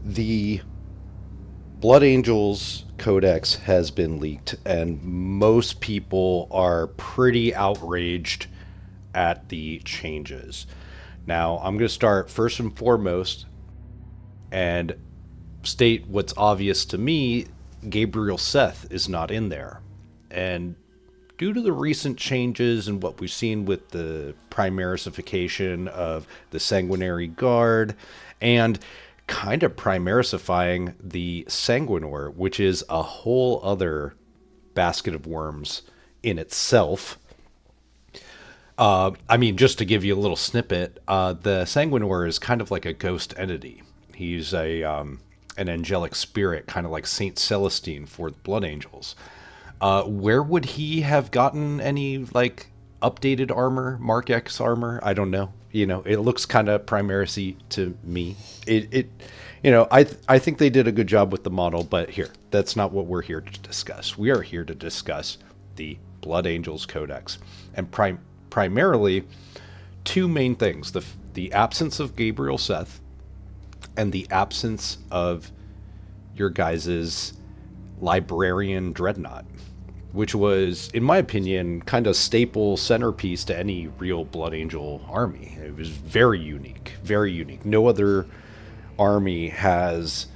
The Blood Angels Codex has been leaked, and most people are pretty outraged at the changes. Now, I'm going to start first and foremost and state what's obvious to me. Gabriel Seth is not in there. And due to the recent changes and what we've seen with the primarisification of the Sanguinary Guard and kind of primarisifying the Sanguinor, which is a whole other basket of worms in itself. I mean, just to give you a little snippet, the Sanguinor is kind of like a ghost entity. He's a an angelic spirit, kind of like Saint Celestine for the Blood Angels. Where would he have gotten any like updated armor, Mark X armor? I don't know. You know, it looks kind of Primarisy to me. I think they did a good job with the model, but here, that's not what we're here to discuss. We are here to discuss the Blood Angels Codex, and primarily two main things: the absence of Gabriel Seth, and the absence of your guys's librarian dreadnought, which was, in my opinion, kind of staple centerpiece to any real Blood Angel army. It was very unique, very unique. No other army has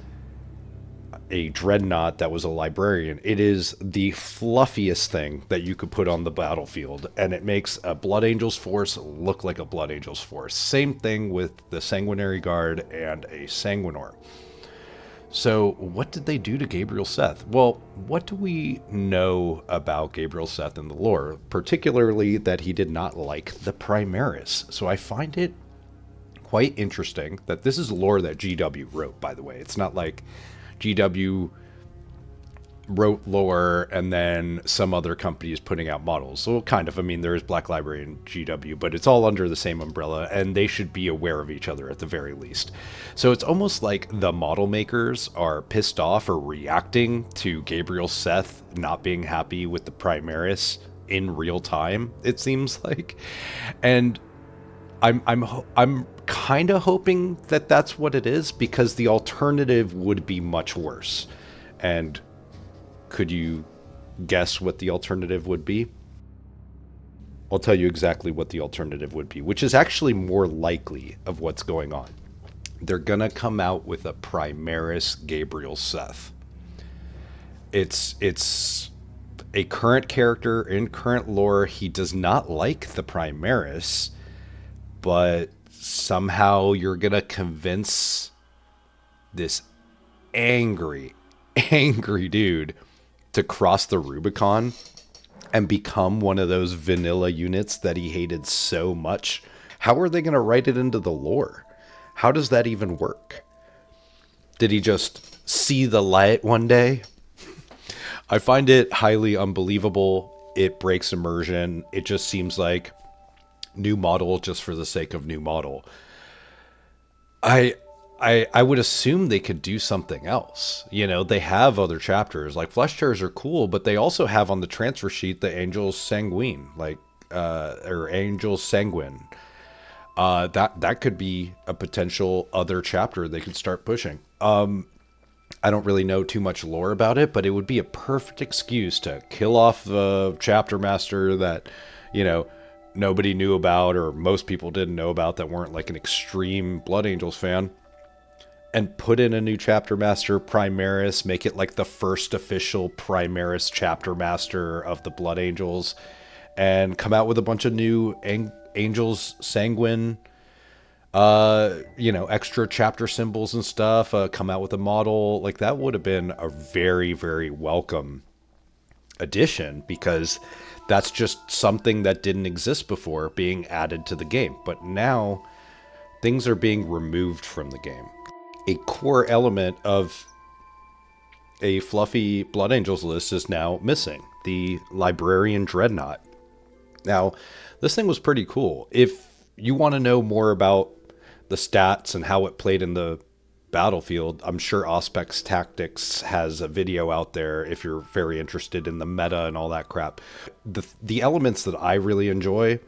a dreadnought that was a librarian. It is the fluffiest thing that you could put on the battlefield, and it makes a Blood Angels force look like a Blood Angels force. Same thing with the Sanguinary Guard and a Sanguinor. So, what did they do to Gabriel Seth? Well, what do we know about Gabriel Seth in the lore? Particularly that he did not like the Primaris. So I find it quite interesting that this is lore that GW wrote, by the way. It's not like GW wrote lore and then some other company is putting out models. So kind of, I mean, there is Black Library and GW, but it's all under the same umbrella, and they should be aware of each other at the very least. So it's almost like the model makers are pissed off or reacting to Gabriel Seth not being happy with the Primaris in real time, it seems like. And I'm kind of hoping that that's what it is, because the alternative would be much worse. And could you guess what the alternative would be? I'll tell you exactly what the alternative would be, which is actually more likely of what's going on. They're gonna come out with a Primaris Gabriel Seth. It's a current character in current lore. He does not like the Primaris, but somehow you're gonna convince this angry, angry dude to cross the Rubicon and become one of those vanilla units that he hated so much. How are they going to write it into the lore? How does that even work? Did he just see the light one day? I find it highly unbelievable. It breaks immersion. It just seems like new model just for the sake of new model. I would assume they could do something else. You know, they have other chapters. Like, flesh tears are cool, but they also have on the transfer sheet the Angels Sanguine, like, or Angels Sanguine. That could be a potential other chapter they could start pushing. I don't really know too much lore about it, but it would be a perfect excuse to kill off the chapter master that, you know, nobody knew about, or most people didn't know about, that weren't like an extreme Blood Angels fan, and put in a new chapter master, Primaris, make it like the first official Primaris chapter master of the Blood Angels, and come out with a bunch of new Angels Sanguine, extra chapter symbols and stuff, come out with a model. Like, that would have been a very, very welcome addition, because that's just something that didn't exist before being added to the game. But now things are being removed from the game. A core element of a fluffy Blood Angels list is now missing: the Librarian Dreadnought. Now, this thing was pretty cool. If you want to know more about the stats and how it played in the battlefield, I'm sure Auspex Tactics has a video out there if you're very interested in the meta and all that crap. The elements that I really enjoy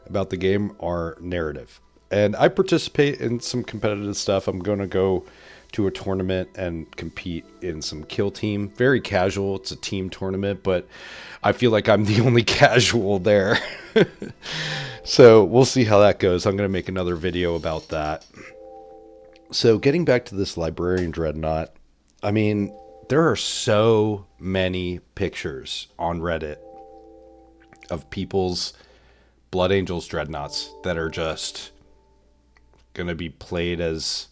about the game are narrative. And I participate in some competitive stuff. I'm going to go to a tournament and compete in some kill team. Very casual. It's a team tournament, but I feel like I'm the only casual there. So we'll see how that goes. I'm going to make another video about that. So getting back to this librarian dreadnought, I mean, there are so many pictures on Reddit of people's Blood Angels dreadnoughts that are just going to be played as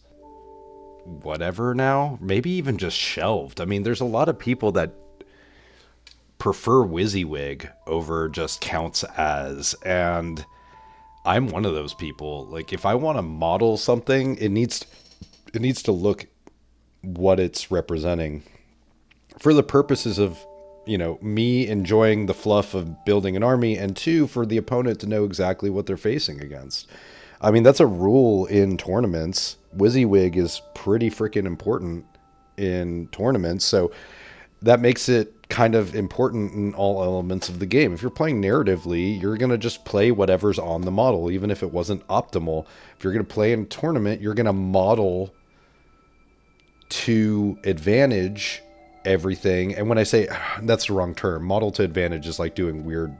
whatever now. Maybe even just shelved. I mean, there's a lot of people that prefer WYSIWYG over just counts as, and I'm one of those people. Like, if I want to model something, it needs to look what it's representing for the purposes of, you know, me enjoying the fluff of building an army, and two, for the opponent to know exactly what they're facing against. I mean, that's a rule in tournaments. WYSIWYG is pretty freaking important in tournaments, so that makes it kind of important in all elements of the game. If you're playing narratively, you're going to just play whatever's on the model, even if it wasn't optimal. If you're going to play in a tournament, you're going to model to advantage everything. And when I say, that's the wrong term, model to advantage is like doing weird,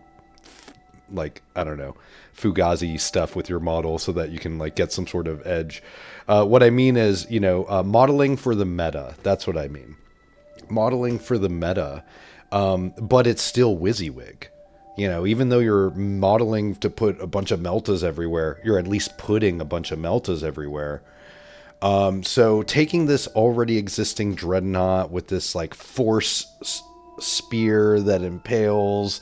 like, I don't know, Fugazi stuff with your model so that you can like get some sort of edge. What I mean is, you know, modeling for the meta. That's what I mean. Modeling for the meta, but it's still WYSIWYG. You know, even though you're modeling to put a bunch of meltas everywhere, you're at least putting a bunch of meltas everywhere. So taking this already existing dreadnought with this like force spear that impales,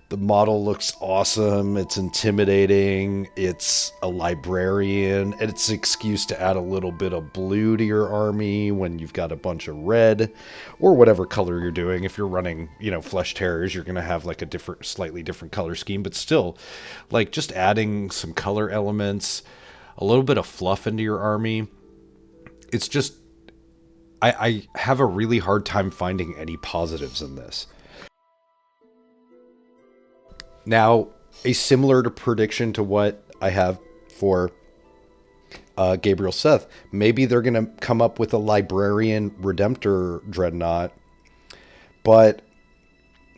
the model looks awesome. It's intimidating. It's a librarian. And it's an excuse to add a little bit of blue to your army when you've got a bunch of red or whatever color you're doing. If you're running, you know, Flesh Terrors, you're going to have like a different, slightly different color scheme, but still like just adding some color elements, a little bit of fluff into your army. It's just, I have a really hard time finding any positives in this. Now, a similar to prediction to what I have for Gabriel Seth, maybe they're going to come up with a Librarian Redemptor Dreadnought, but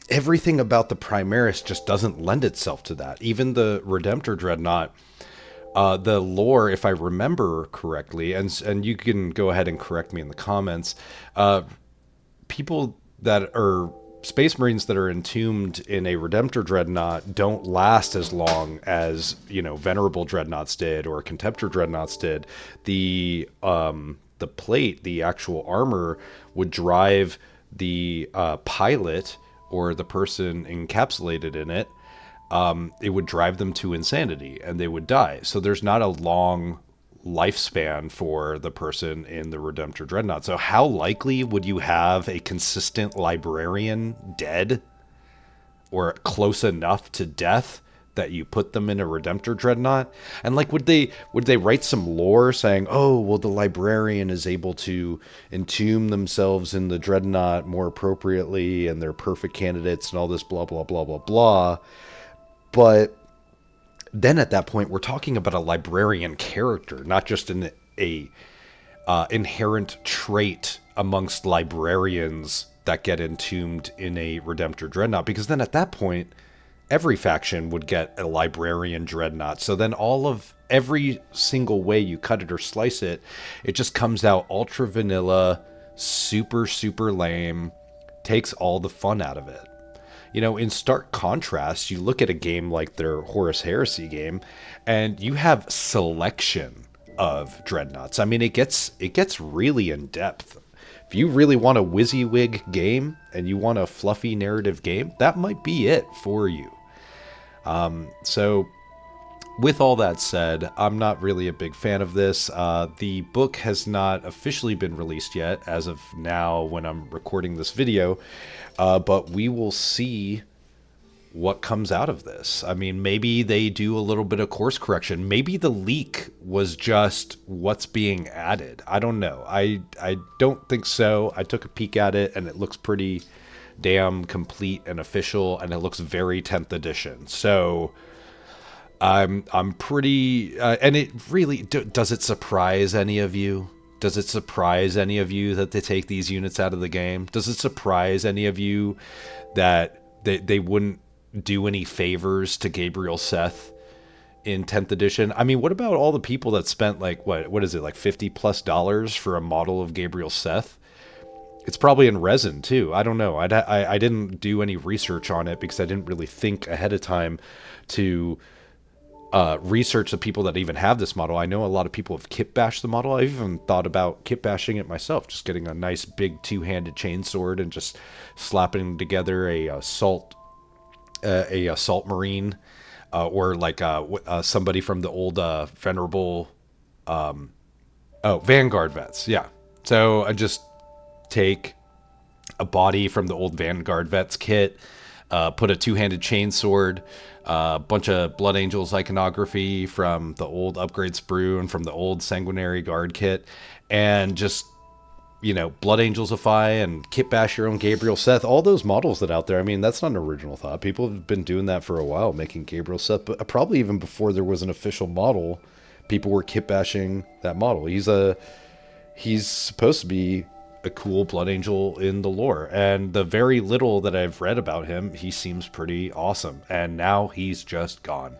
everything about the Primaris just doesn't lend itself to that. Even the Redemptor Dreadnought, the lore, if I remember correctly, and you can go ahead and correct me in the comments, people that are Space Marines that are entombed in a Redemptor Dreadnought don't last as long as, you know, Venerable Dreadnoughts did or Contemptor Dreadnoughts did. The plate, the actual armor, would drive the pilot or the person encapsulated in it. It would drive them to insanity and they would die. So there's not a long lifespan for the person in the Redemptor Dreadnought. So how likely would you have a consistent librarian dead or close enough to death that you put them in a Redemptor Dreadnought? And like, would they write some lore saying, oh, well, the librarian is able to entomb themselves in the Dreadnought more appropriately and they're perfect candidates and all this blah, blah, blah, blah, blah. But then at that point, we're talking about a librarian character, not just a inherent trait amongst librarians that get entombed in a Redemptor Dreadnought. Because then at that point, every faction would get a librarian Dreadnought. So then every single way you cut it or slice it, it just comes out ultra vanilla, super, super lame, takes all the fun out of it. You know, in stark contrast, you look at a game like their Horus Heresy game, and you have selection of dreadnoughts. I mean, it gets really in depth. If you really want a WYSIWYG game and you want a fluffy narrative game, that might be it for you. So with all that said, I'm not really a big fan of this. The book has not officially been released yet as of now when I'm recording this video, but we will see what comes out of this. I mean, maybe they do a little bit of course correction. Maybe the leak was just what's being added. I don't know. I don't think so. I took a peek at it and it looks pretty damn complete and official, and it looks very 10th edition. So I'm pretty, and it really does it surprise any of you? Does it surprise any of you that they take these units out of the game? Does it surprise any of you that they wouldn't do any favors to Gabriel Seth in 10th edition? I mean, what about all the people that spent like what is it, like $50+ for a model of Gabriel Seth? It's probably in resin too. I don't know. I didn't do any research on it because I didn't really think ahead of time to research the people that even have this model. I know a lot of people have kit bashed the model. I've even thought about kit bashing it myself, just getting a nice big two-handed chainsword and just slapping together a assault marine, or like somebody from the old venerable Vanguard vets. Yeah. So I just take a body from the old Vanguard vets kit, put a two-handed chainsword, a bunch of Blood Angels iconography from the old upgrade sprue and from the old Sanguinary guard kit, and just Blood Angelsify and kit bash your own Gabriel Seth. All those models that out there. I mean, that's not an original thought. People have been doing that for a while, making Gabriel Seth, but probably even before there was an official model, people were kit bashing that model. He's supposed to be a cool blood angel in the lore, and the very little that I've read about him, he seems pretty awesome, and now he's just gone.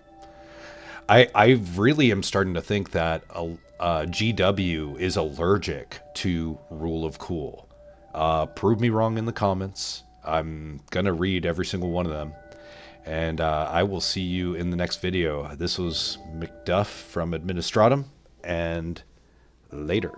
I really am starting to think that GW is allergic to Rule of Cool. Prove me wrong in the comments. I'm gonna read every single one of them, and I will see you in the next video. This was McDuff from Administratum, and later.